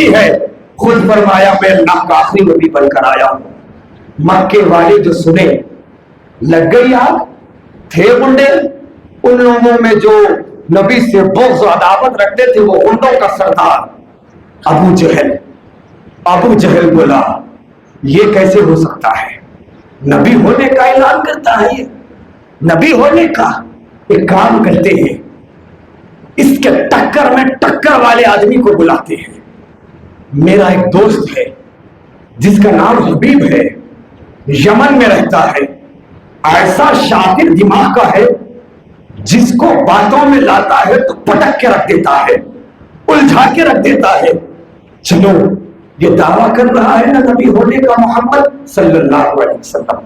ہے، خود فرمایا میں اللہ کا آخری نبی بن کر آیا ہوں۔ مکے والے جو سنے لگ گئی آگ، تھے گنڈے ان لوگوں میں جو نبی سے بغض و عداوت رکھتے تھے، وہ گنڈوں کا سردار ابو جہل۔ ابو جہل بولا یہ کیسے ہو سکتا ہے، نبی ہونے کا اعلان کرتا ہے، یہ نبی ہونے کا ایک کام کرتے ہیں، اس کے ٹکر میں ٹکر والے آدمی کو بلاتے ہیں۔ میرا ایک دوست ہے جس کا نام حبیب ہے، یمن میں رہتا ہے، ایسا شاطر دماغ کا ہے، جس کو باتوں میں لاتا ہے تو پٹک کے رکھ دیتا ہے، الجھا کے رکھ دیتا ہے۔ چلو یہ دعویٰ کر رہا ہے نا نبی ہونے کا محمد صلی اللہ علیہ وسلم،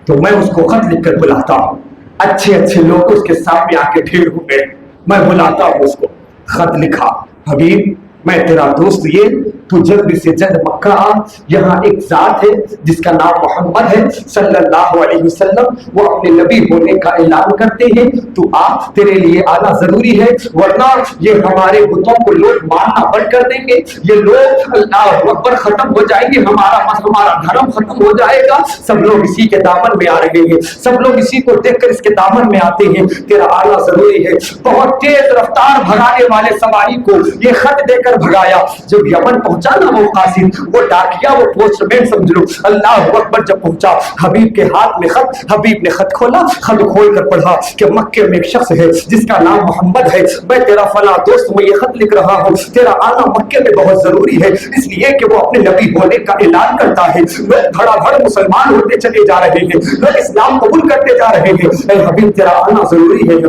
تو میں اس کو خط لکھ کر بلاتا ہوں۔ اچھے اچھے لوگ اس کے سامنے آ کے ڈھیر ہوئے، میں بلاتا ہوں اس کو، خط لکھا، حبیب میں تیرا دوست، یہ تو جلد سے جلد مکہ آ، یہاں ایک ذات ہے جس کا نام محمد ہے صلی اللہ علیہ وسلم، وہ اپنے نبی ہونے کا اعلان کرتے ہیں، تو آپ تیرے لیے آنا ضروری ہے، ورنہ یہ ہمارے بتوں کو لوگ ماننا بند کر دیں گے، یہ لوگ اللہ اکبر ختم ہو جائیں گے، ہمارا دھرم ختم ہو جائے گا۔ سب لوگ اسی کے دامن میں آ رہے ہیں، سب لوگ اسی کو دیکھ کر اس کے دامن میں آتے ہیں، تیرا آنا ضروری ہے۔ بہت تیز رفتار بھگانے والے سواری کو یہ خط دے کر بھگایا۔ جب یمن پہنچا نا وہ قاصد، وہ ڈاکیا، وہ پوسٹ مین سمجھ لو، اللہ اکبر، جب پہنچا حبیب کے ہاتھ میں خط، حبیب نے خط کھولا، خط کھول کر پڑھا کہ مکے میں ایک شخص ہے جس کا نام محمد ہے، میں تیرا فلاں دوست، میں یہ خط لکھ رہا ہوں، تیرا آنا مکے میں بہت ضروری ہے، اس لیے کہ وہ اپنے نبی ہونے کا اعلان کرتا ہے، لوگ دھڑا دھڑ مسلمان ہوتے چلے جا رہے ہیں، لوگ اسلام قبول کرتے جا رہے ہیں، اے حبیب تیرا آنا ضروری ہے،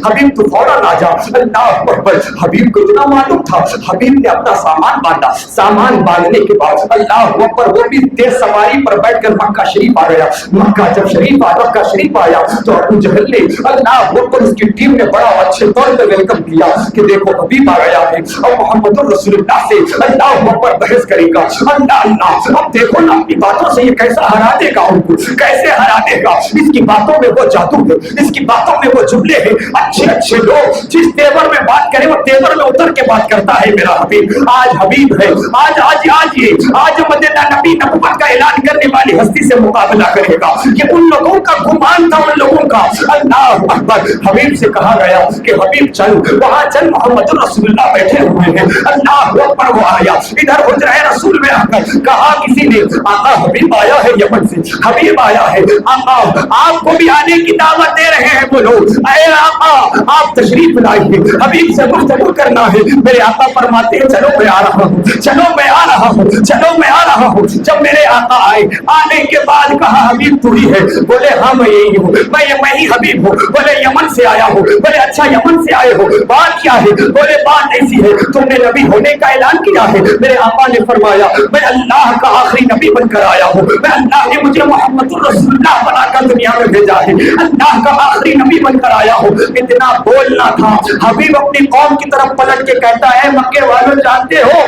حبیب تو فوراً آ جا۔ اللہ اکبر، حبیب کو اتنا معلوم تھا، حبیب نے اپنا سامان باندھا، سامان باندھنے کے بعد اللہ اکبر وہ بھی تیز سواری پر بیٹھ کر مکہ شریف آ گیا۔ مکہ جب مکہ شریف آیا تو ابو جہل نے اللہ اکبر اس کی ٹیم نے بڑا اچھے طور پہ ویلکم کیا کہ دیکھو حبیب آ گیا ہے اور محمد رسول اللہ سے اللہ اکبر بحث کرے گا۔ اللہ اب دیکھو نا اپنی باتوں سے یہ کیسا ہرا دے گا، ان کو کیسے ہرا دے گا، اس کی باتوں میں وہ جادو ہے، اس کی باتوں میں وہ جملے ہیں، اچھے اچھے لوگ جس تیور میں بات کرے وہ تیور میں اتر کے بات کرتا ہے میرا حبیب۔ آج حبیب ہے، آج مدینہ نبی نبوت کا اعلان کرنے والی ہستی سے مقابلہ کرے گا۔ یہ ان لوگوں کا گمان تھا، ان لوگوں کا۔ اللہ اکبر، حبیب سے کہا گیا کہ حبیب چل، وہاں چل، محمد رسول اللہ بیٹھے ہوئے ہیں۔ اللہ اکبر، وہ آیا ادھر حجرہ رسول میں آ کر کہا کسی نے، آقا حبیب آیا ہے یمن سے، حبیب آیا ہے، آقا آپ کو بھی آنے کی دعوت دے رہے ہیں بولو، اے آقا آپ تشریف لائیے، حبیب سے گفتگو کرنا ہے۔ میرے آقا فرماتے ہیں چلو میں آ رہا ہوں، چلو میں آ رہا ہوں، چلو میں آ رہا ہوں۔ جب میرے آقا آئے، آنے کے بعد کہا حبیب تو ہی ہے؟ بولے ہاں میں یہی ہوں، میں ہی حبیب ہوں۔ بولے یمن سے آیا ہوں؟ بولے اچھا یمن سے آئے ہو، بات کیا ہے؟ بولے بات ایسی ہے تم نے نبی ہونے کا اعلان کیا ہے۔ میرے آقا نے فرمایا میں اللہ کا آخری نبی بن کر آیا ہوں، میں اللہ نے مجھے محمد رسول اللہ بنا کر دنیا میں بھیجا ہے، اللہ کا آخری نبی بن کر آیا ہوں۔ اتنا بولنا تھا، حبیب اپنی قوم کی طرف پلٹ کے کہتا ہے مکے والوں جانتے ہو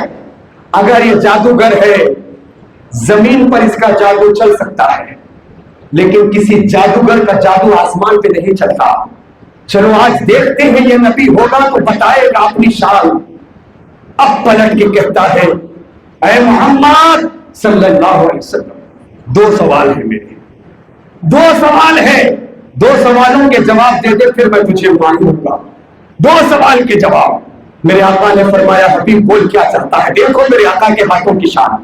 اگر یہ جادوگر ہے، زمین پر اس کا جادو چل سکتا ہے لیکن کسی جادوگر کا جادو آسمان پہ نہیں چلتا۔ چلو آج دیکھتے ہیں یہ نبی ہوگا تو بتائے گا اپنی شان۔ اب پلٹ کے کہتا ہے اے محمد صلی اللہ علیہ وسلم، دو سوال ہیں میرے، دو سوال ہے، دو سوالوں کے جواب دے دے پھر میں تجھے مانوں گا۔ دو سوال کے جواب۔ میرے آقا نے فرمایا حبیب بول کیا چاہتا ہے؟ دیکھو میرے آقا کے ہاتھوں کی شان،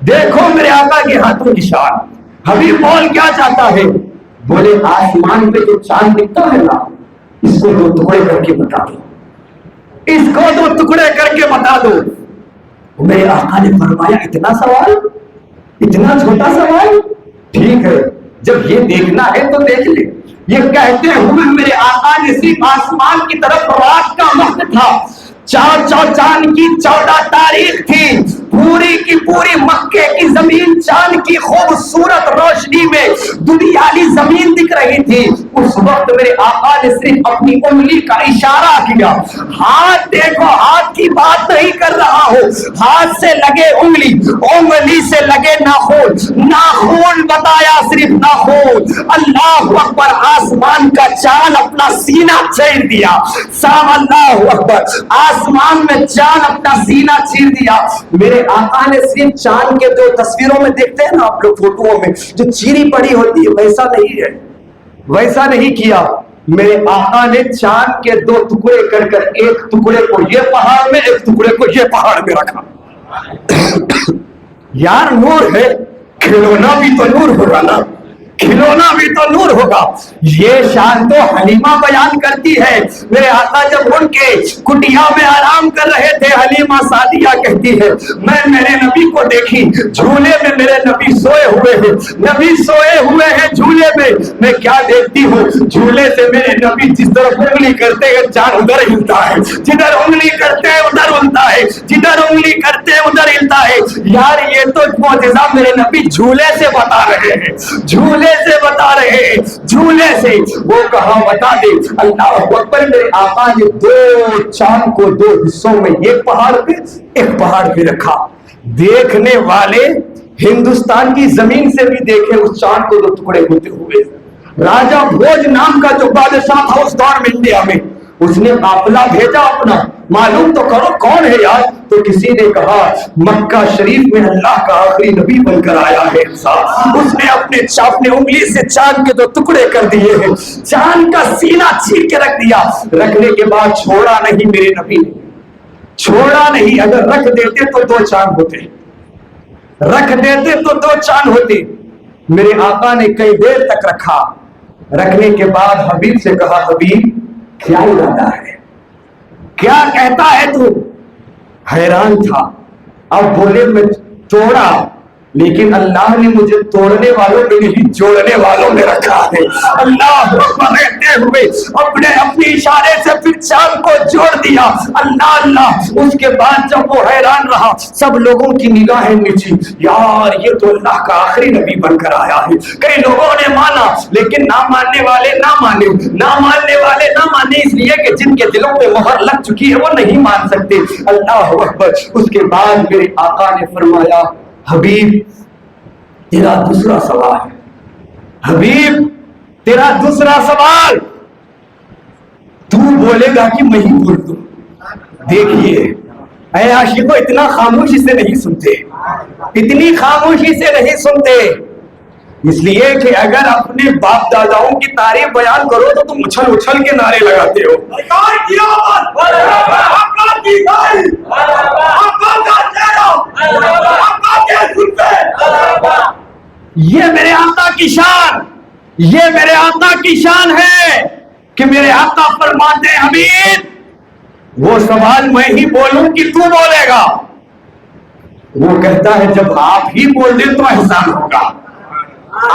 دیکھو میرے آقا کے ہاتھوں کی شان۔ حبیب بول کیا چاہتا ہے؟ بولے آسمان پہ جو چاند دکھتا ہے نا، اس کو دو ٹکڑے کر کے بتا دو، اس کو دو ٹکڑے کر کے بتا دو۔ میرے آقا نے فرمایا اتنا سوال، اتنا چھوٹا سوال؟ ٹھیک ہے جب یہ دیکھنا ہے تو دیکھ لے۔ یہ کہتے ہوئے میرے آقا نے صرف آسمان کی طرف، رات کا وقت تھا، چاند کی 14 تاریخ تھی، پوری کی پوری مکے مکے کی زمین چاند کی خوبصورت روشنی میں دنیاوی زمین دکھ رہی تھی. اس وقت میرے آقا نے صرف اپنی انگلی کا اشارہ کیا. ہاتھ دیکھو, ہاتھ کی بات نہیں کر رہا ہوں, ہاتھ سے لگے انگلی, انگلی سے لگے ناخن, ناخن بتایا صرف ناخن. اللہ اکبر, آسمان کا چاند اپنا سینہ چیر دیا. سام اللہ اکبر, آسمان میں چاند اپنا سینہ چیر دیا. میرے آقا نے صرف چاند کے جو تصویروں میں دیکھتے ہیں نا آپ لوگ فوٹوؤں میں جو چیری پڑی ہوتی ہے, ویسا نہیں ہے, ویسا نہیں کیا. میرے آقا نے چاند کے دو ٹکڑے کر کر ایک ٹکڑے کو یہ پہاڑ میں, ایک ٹکڑے کو یہ پہاڑ میں رکھا. یار نور ہے, کھلونا بھی تو نور ہوگا نا, کھلونا بھی تو نور ہوگا. یہ شان تو حلیمہ بیان کرتی ہے. میرے آقا جب ان کے کٹیا میں آرام کر رہے تھے, حلیمہ سعدیہ کہتی ہے میں میرے نبی کو دیکھی جھولے میں, میرے نبی سوئے ہوئے ہیں, نبی سوئے ہوئے ہیں جھولے میں. میں کیا دیکھتی ہوں, جھولے سے میرے نبی جس طرف انگلی کرتے ہیں چاند ادھر ہلتا ہے, جدھر انگلی کرتے ہیں ادھر ہلتا ہے, جدھر انگلی کرتے ہیں ادھر ہلتا ہے. یار یہ تو معجزہ میرے نبی جھولے سے بتا رہے ہیں, جھولے سے بتا رہے ہیں, جھولے سے. وہ کہاں بتا دے. اللہ اکبر, میرے آقا نے دو چاند کو دو حصوں میں ایک پہاڑ پہ ایک پہاڑ پہ رکھا. دیکھنے والے ہندوستان کی زمین سے بھی دیکھے اس چاند کو دو ٹکڑے ہوتے ہوئے. راجا بھوج نام کا جو بادشاہ تھا اس دور میں انڈیا میں, اس نے قافلہ بھیجا اپنا, معلوم تو کرو کون ہے یار. تو کسی نے کہا مکہ شریف میں اللہ کا آخری نبی بن کر آیا ہے. اس نے اپنے انگلی سے چاند کے دو ٹکڑے کر دیے ہیں, چاند کا سینہ چیر کے رکھ دیا. رکھنے کے بعد چھوڑا نہیں میرے نبی نے, چھوڑا نہیں. اگر رکھ دیتے تو دو چاند ہوتے, رکھ دیتے تو دو چاند ہوتے. میرے آقا نے کئی دیر تک رکھا. رکھنے کے بعد حبیب سے کہا حبیب کیا ارادہ ہے, کیا کہتا ہے تو؟ حیران تھا. اب بولے میں توڑا, لیکن اللہ نے مجھے توڑنے والوں میں نہیں جوڑنے والوں میں رکھا ہے. اللہ کہتے ہوئے اپنے اشارے سے پھر چاند کو جوڑ دیا. اللہ اللہ. اس کے بعد جب وہ حیران رہا, سب لوگوں کی نگاہیں نیچی, یار یہ تو اللہ کا آخری نبی بن کر آیا ہے. کئی لوگوں نے مانا, لیکن نہ ماننے والے نہ مانے, نہ ماننے والے نہ مانے, اس لیے کہ جن کے دلوں پہ مہر لگ چکی ہے وہ نہیں مان سکتے. اللہ اکبر. اس کے بعد میرے آقا نے فرمایا حبیب تیرا دوسرا سوال ہے, حبیب تیرا دوسرا سوال. تو بولے گا کہ میں ہی بول دوں. دیکھیے اے عاشقو, اتنا خاموشی سے نہیں سنتے, اتنی خاموشی سے نہیں سنتے. اس لیے کہ اگر اپنے باپ داداؤں کی تعریف بیان کرو تو تم اچھل اچھل کے نعرے لگاتے ہو. یہ میرے آقا کی شان, یہ میرے آقا کی شان ہے کہ میرے آقا فرماتے ہیں حبیب وہ سوال میں ہی بولوں کہ تو بولے گا. وہ کہتا ہے جب آپ ہی بول دیں تو احسان ہوگا,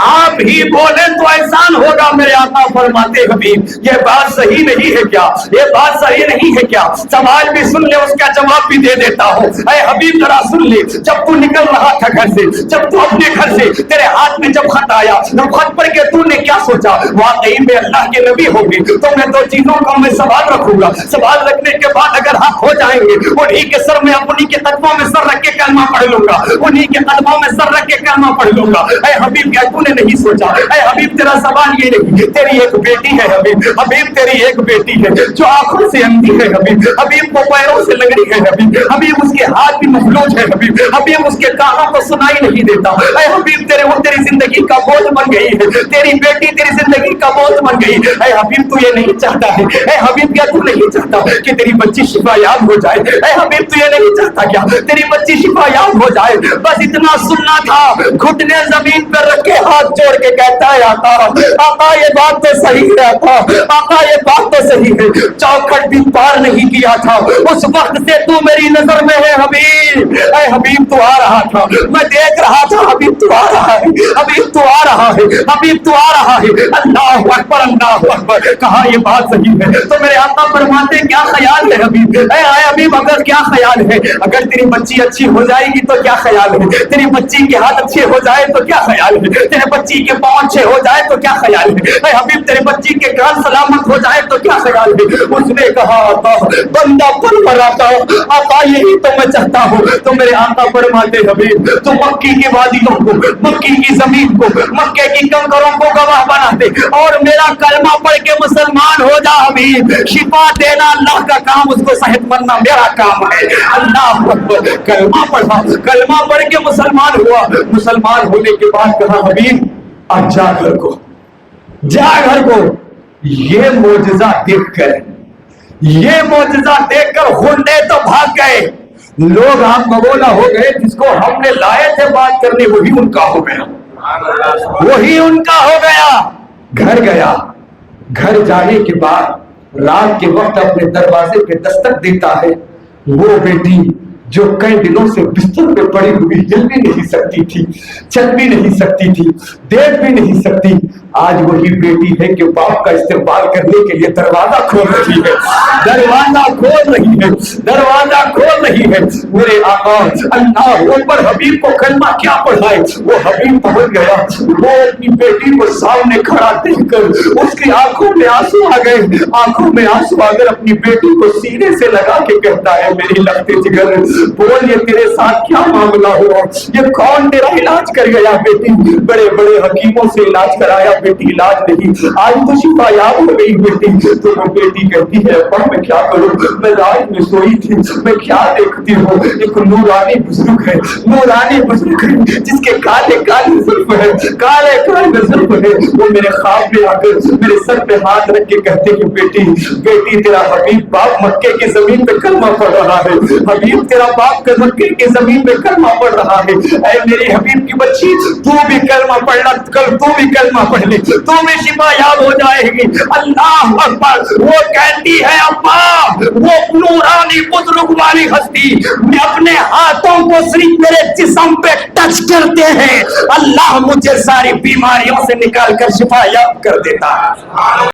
آپ ہی بولیں تو احسان ہوگا. میرے آقا فرماتے حبیب یہ بات صحیح نہیں ہے کیا, یہ بات صحیح نہیں ہے کیا؟ سوال بھی سن لے, اس کا جواب بھی دے دیتا ہوں. اے حبیب ذرا سن لے, جب تو نکل رہا تھا گھر سے, جب تو اپنے گھر سے, تیرے ہاتھ میں جب خط آیا, جب خط پڑھ کے تو نے کیا سوچا؟ واقعی میں اللہ کے نبی ہوں گے تو میں دو چیزوں کا میں سوال رکھوں گا. سوال رکھنے کے بعد اگر حق ہو جائیں گے, انہی کے سر میں, انہی کے قدموں میں سر رکھ کے کلمہ پڑھ لوں گا, انہی کے قدموں میں سر رکھ کے کلمہ پڑھ لوں گا. اے حبیب کیا تو نے نہیں سوچا؟ اے حبیب تیرا سوال یہ نہیں, تیری ایک بیٹی ہے حبیب, حبیب تیری ایک بیٹی ہے جو آنکھوں سے اندھی ہے حبیب, حبیب وہ پیروں سے لنگڑی ہے حبیب, حبیب اس کے ہاتھ بھی مفلوج ہے حبیب, حبیب اس کے کانوں کو سنائی نہیں دیتا. اے حبیب وہ تیری زندگی کا بوجھ بن گئی ہے, تیری بیٹی تیری زندگی کا بوجھ بن گئی. اے حبیب تو یہ نہیں چاہتا ہے, اے حبیب کیا تو نہیں چاہتا کہ تیری بچی شفا یاب ہو جائے؟ اے حبیب تو یہ نہیں چاہتا کیا تیری بچی شفا یاب ہو جائے؟ بس اتنا سننا تھا. گھٹنے زمین پر رکھ کے ہاتھ جوڑ کے کہتا ہے آقا آقا یہ بات تو صحیح ہے آقا آقا یہ بات تو صحیح ہے, چوکھٹ بھی پار نہیں کیا تھا اس وقت سے تو میری نظر میں ہے حبیب. اے حبیب تو آ رہا تھا, میں دیکھ رہا تھا حبیب تو آ رہا ہے, حبیب تو آ رہا ہے, حبیب تو آ رہا ہے. اللہ اکبر اللہ اکبر. کہا یہ بات صحیح ہے تو میرے آقا فرماتے کیا خیال ہے حبیب, اے حبیب اگر کیا خیال ہے, اگر تیری بچی اچھی ہو جائے گی تو کیا خیال ہے, تیری بچی کے ہاتھ اچھے ہو جائے تو کیا خیال ہے, تیرے بچی کے پاؤں اچھے ہو جائے تو کیا خیال ہے, اے حبیب تیرے بچی کے کان سلامت ہو جائے تو کیا خیال ہے. اس نے کہا آقا بندہ پر آقا آقا یہی تو میں چاہتا ہوں. تو میرے آقا فرماتے حبیب تو مکی کی وادیوں کو, مکی کی زمین کو, مکے کی کنکروں کو گواہ بنا دے اور میرا کلمہ پڑھ کے مسلمان ہو جا حبیب. شفا دینا اللہ کا کام, اس کو صحت مندنا میرا کام ہے. اللہ اکبر. کلمہ پڑھا, کلمہ پڑھ کے مسلمان ہوا. مسلمان ہونے کے بعد کہا حبیب اب جا گھر کو, جا گھر کو. یہ معجزہ دیکھ کر, یہ معجزہ دیکھ کر ہنڈے تو بھاگ گئے. لوگ آپ مغولا ہو گئے, جس کو ہم نے لائے تھے بات کرنے وہی ان کا ہو گیا, وہی ان کا ہو گیا. گھر گیا, گھر جانے کے بعد رات کے وقت اپنے دروازے پہ دستک دیتا ہے. وہ بیٹی جو کئی دنوں سے بستر پہ پڑی ہوئی ہل بھی نہیں سکتی تھی, چل بھی نہیں سکتی تھی, دیکھ بھی نہیں سکتی, آج وہی بیٹی ہے کہ باپ کا استقبال کرنے کے لیے دروازہ کھول رہی ہے, دروازہ کھول رہی ہے, دروازہ کھول رہی ہے. میرے آقا اللہ اوپر حبیب کو کلمہ کیا پڑھائے, وہ حبیب پہنچ گیا. وہ اپنی بیٹی کو سامنے کھڑا دیکھ کر اس کی آنکھوں میں آنسو آ گئے, آنکھوں میں آنسو آ کر اپنی بیٹی کو سینے سے لگا کے کہتا ہے میری لگتے جگر بول یہ تیرے ساتھ کیا معاملہ ہوا, یہ کون تیرا علاج کر گیا بیٹی, بڑے بڑے حکیموں سے علاج کرایا بیٹی علاج نہیں, آج تو شفا یاب ہو گئی بیٹی. تو وہ بیٹی کہتی ہے ابا میں کیا کروں, میں رات میں سوئی تھی, میں کیا دیکھتی ہوں, ایک نورانی بزرگ ہے, نورانی بزرگ ہے جس کے کالے کالے زلف ہے, کالے کالے زلف ہے. وہ میرے خواب میں آ کر میرے سر پہ ہاتھ رکھ کے کہتے ہیں بیٹی بیٹی تیرا حبیب باپ مکے کی زمین پہ کلمہ پڑھ رہا ہے, حبیب تیرا باپ کا مکے کی زمین پہ کلمہ پڑھ رہا ہے. اے میری حبیب کی بچی تو بھی کلمہ پڑھنا, تو بھی کلمہ پڑھ لے, تو بھی شفا یاب ہو جائے گی. اللہ اکبر. وہ کہتی ہے ابا وہ نورانی بزرگ والی ہستی اپنے ہاتھوں کو صرف میرے جسم پہ ٹچ کرتے ہیں, اللہ مجھے ساری بیماریوں سے نکال کر شفا یاب کر دیتا ہے.